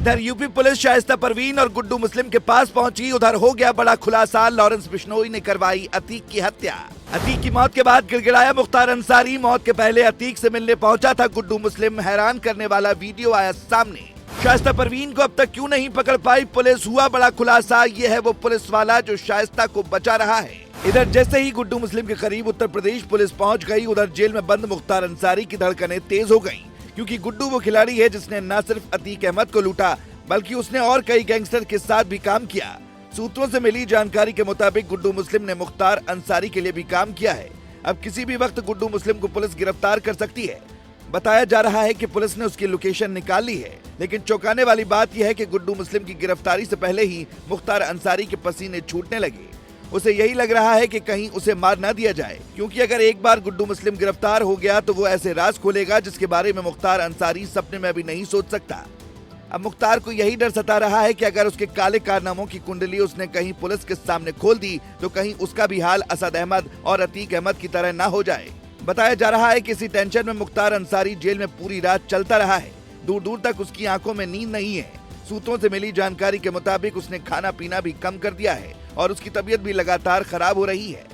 इधर UP police Shaista Parveen और गुड्डू मुस्लिम के पास पहुंची। उधर हो गया बड़ा खुलासा, लॉरेंस बिश्नोई ने करवाई अतीक की हत्या। अतीक की मौत के बाद गिड़गिड़ाया मुख्तार अंसारी। मौत के पहले अतीक से मिलने पहुंचा था गुड्डू मुस्लिम। हैरान करने वाला वीडियो आया सामने। शाइस्ता परवीन को अब तक क्यों नहीं पकड़ पाई पुलिस, हुआ बड़ा खुलासा। ये है वो पुलिस वाला जो शाइस्ता को बचा रहा है। इधर जैसे ही गुड्डू मुस्लिम के करीब उत्तर प्रदेश पुलिस पहुंच गई, उधर जेल में बंद मुख्तार अंसारी की धड़कनें तेज हो गईं, क्योंकि गुड्डू वो खिलाड़ी है जिसने न सिर्फ अतीक अहमद को लूटा बल्कि उसने और कई गैंगस्टर के साथ भी काम किया। सूत्रों से मिली जानकारी के मुताबिक गुड्डू मुस्लिम ने मुख्तार अंसारी के लिए भी काम किया है। अब किसी भी वक्त गुड्डू मुस्लिम को पुलिस गिरफ्तार कर सकती है। बताया जा रहा है कि पुलिस ने उसकी लोकेशन निकाल ली है, लेकिन चौंकाने वाली बात यह है कि गुड्डू मुस्लिम की गिरफ्तारी से पहले ही मुख्तार अंसारी के पसीने छूटने लगे। उसे यही लग रहा है कि कहीं उसे मार न दिया जाए, क्योंकि अगर एक बार गुड्डू मुस्लिम गिरफ्तार हो गया तो वो ऐसे राज खोलेगा जिसके बारे में मुख्तार अंसारी सपने में भी नहीं सोच सकता। अब मुख्तार को यही डर सता रहा है कि अगर उसके काले कारनामों की कुंडली उसने कहीं पुलिस के सामने खोल दी तो कहीं उसका भी हाल असद अहमद और अतीक अहमद की तरह ना हो जाए। बताया जा रहा है कि इसी टेंशन में मुख्तार अंसारी जेल में पूरी रात चलता रहा है। दूर दूर तक उसकी आंखों में नींद नहीं है। सूत्रों से मिली जानकारी के मुताबिक उसने खाना पीना भी कम कर दिया है और उसकी तबीयत भी लगातार खराब हो रही है।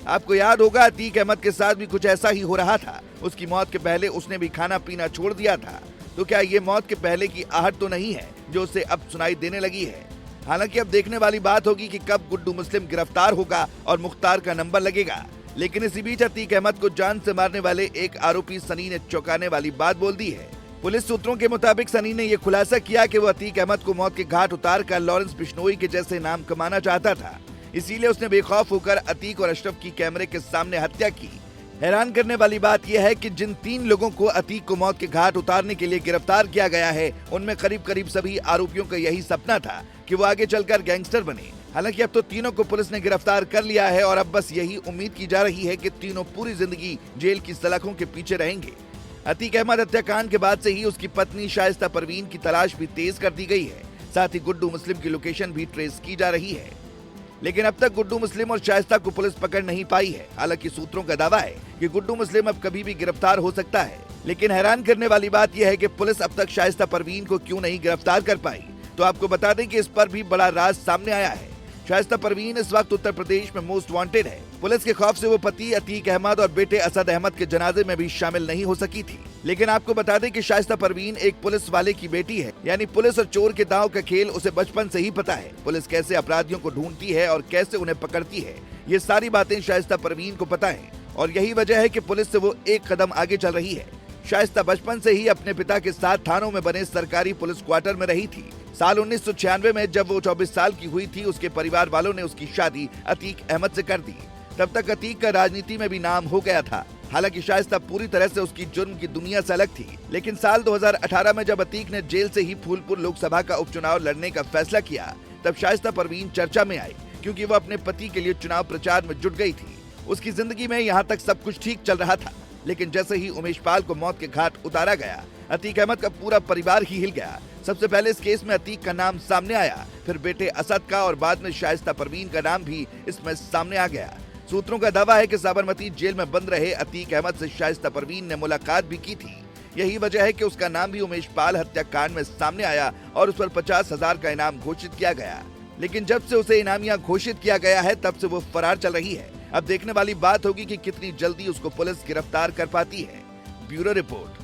आपको याद होगा अतीक अहमद के साथ भी कुछ ऐसा ही हो रहा था। उसकी मौत के पहले उसने भी खाना पीना छोड़ दिया था। तो क्या ये मौत के पहले की आहट तो नहीं है जो उसे अब सुनाई देने लगी है? हालांकि अब देखने वाली बात होगी कि कब गुड्डू मुस्लिम गिरफ्तार होगा और मुख्तार का नंबर लगेगा। लेकिन इसी बीच अतीक अहमद को जान से मारने वाले एक आरोपी सनी ने चौंकाने वाली बात बोल दी है। पुलिस सूत्रों के मुताबिक सनी ने यह खुलासा किया कि वो अतीक अहमद को मौत के घाट उतार कर लॉरेंस बिश्नोई के जैसे नाम कमाना चाहता था, इसीलिए उसने बेखौफ होकर अतीक और अशरफ की कैमरे के सामने हत्या की। हैरान करने वाली बात यह है कि जिन 3 लोगों को अतीक को मौत के घाट उतारने के लिए गिरफ्तार किया गया है, उनमें करीब करीब सभी आरोपियों का यही सपना था कि वो आगे चलकर गैंगस्टर बने। हालांकि अब तो तीनों को पुलिस ने गिरफ्तार कर लिया है और अब बस यही उम्मीद की जा रही है कि तीनों पूरी जिंदगी जेल की सलाखों के पीछे रहेंगे। अतीक अहमद हत्याकांड के बाद से ही उसकी पत्नी शाइस्ता परवीन की तलाश भी तेज कर दी गई है। साथ ही गुड्डू मुस्लिम की लोकेशन भी ट्रेस की जा रही है, लेकिन अब तक गुड्डू मुस्लिम और शाइस्ता को पुलिस पकड़ नहीं पाई है। हालांकि सूत्रों का दावा है कि गुड्डू मुस्लिम अब कभी भी गिरफ्तार हो सकता है। लेकिन हैरान करने वाली बात यह है कि पुलिस अब तक शाइस्ता परवीन को क्यों नहीं गिरफ्तार कर पाई। तो आपको बता दें कि इस पर भी बड़ा राज सामने आया है। शाइस्ता परवीन इस वक्त उत्तर प्रदेश में मोस्ट वांटेड है। पुलिस के खौफ से वो पति अतीक अहमद और बेटे असद अहमद के जनाजे में भी शामिल नहीं हो सकी थी। लेकिन आपको बता दें कि शाइस्ता परवीन एक पुलिस वाले की बेटी है, यानी पुलिस और चोर के दांव का खेल उसे बचपन से ही पता है। पुलिस कैसे अपराधियों को ढूंढती है और कैसे उन्हें पकड़ती है, ये सारी बातें शाइस्ता परवीन को पता है और यही वजह है कि पुलिस से वो एक कदम आगे चल रही है। शाइस्ता बचपन से ही अपने पिता के साथ थानों में बने सरकारी पुलिस क्वार्टर में रही थी। साल 1996 में जब वो 24 साल की हुई थी, उसके परिवार वालों ने उसकी शादी अतीक अहमद से कर दी। तब तक अतीक का राजनीति में भी नाम हो गया था। हालांकि शाइस्ता पूरी तरह से उसकी जुर्म की दुनिया से अलग थी। लेकिन साल 2018 में जब अतीक ने जेल से ही फूलपुर लोकसभा का उपचुनाव लड़ने का फैसला किया, तब शाइस्ता परवीन चर्चा में आई, क्योंकि वो अपने पति के लिए चुनाव प्रचार में जुट गई थी। उसकी जिंदगी में यहाँ तक सब कुछ ठीक चल रहा था, लेकिन जैसे ही उमेश पाल को मौत के घाट उतारा गया, अतीक अहमद का पूरा परिवार ही हिल गया। सबसे पहले इस केस में अतीक का नाम सामने आया, फिर बेटे असद का और बाद में शाइस्ता परवीन का नाम भी इसमें सामने आ गया। सूत्रों का दावा है कि साबरमती जेल में बंद रहे अतीक अहमद से शाइस्ता परवीन ने मुलाकात भी की थी। यही वजह है कि उसका नाम भी उमेश पाल हत्याकांड में सामने आया और उस पर 50,000 का इनाम घोषित किया गया। लेकिन जब से उसे इनामिया घोषित किया गया है, तब से वो फरार चल रही है। अब देखने वाली बात होगी कि कितनी जल्दी उसको पुलिस गिरफ्तार कर पाती है। Bureau report.